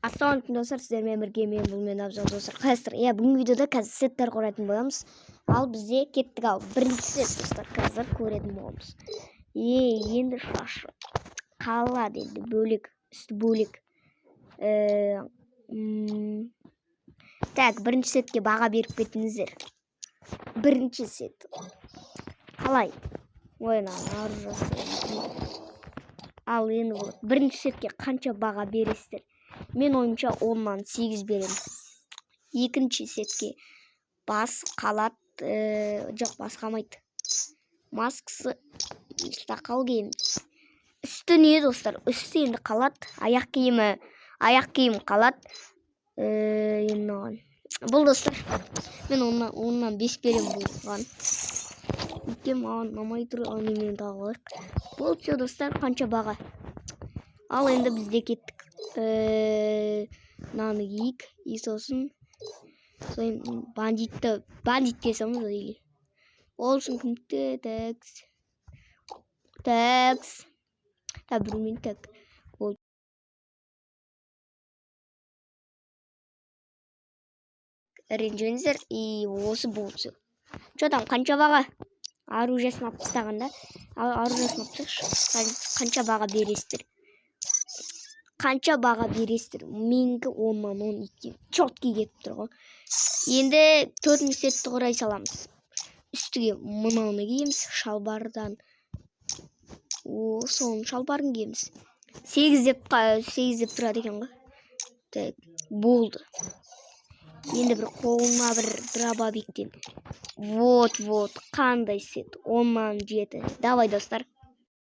Ассалаумағалейкум достар, сіздермен бірге мен бұл мен Абзал достар. Қазір бүгінгі видеода қазір сеттер құратын боламыз. Ал бізде кеттік, ал бірінші сет достар қазір көретін боламыз. Енді шашы қалады, енді бөлек, үсті бөлек. Так, бірінші сетке баға беріп кетіңіздер. Бірінші сет қалай? Ал енді болады. Бірінші сетке қанша баға бересіздер? Мен ойымша 10-нан 8 беремін. Екінші сетке бас қалат, жоқ бас қалмайды. Маскасы тақал киім. Үсті не достар? Үсті енді қалат, аяқ киім қалат. Бұл достар, мен 10-нан 5 беремін болған. Өйткені маған ұнамай тұр, немен тағылар. Бұл все достар, қанша баға? Ал енді бізде кеттік. Наны киік, сосын бандит кесамыз или ол үшін кімді такс білмеймін. Так ренжіңіздер, и осы болсы что там, қанша баға? Оружиесін алып тастағанда, оружиесін алып тастақшы, қанша баға бересіздер? Қанша баға бересіздер? Менікі 10-нан 12 четкий кетіп тұр ғой. Енді 4-ші сетті құрай саламыз. Үстіге мынаны киеміз, шалбардан. Соның шалбарын киеміз. 8 деп тұрады екен ғой. Так, болды. Енді бір қолыма бір дробовиктен. Вот, қандай сет? 10-нан 7. Давай достар.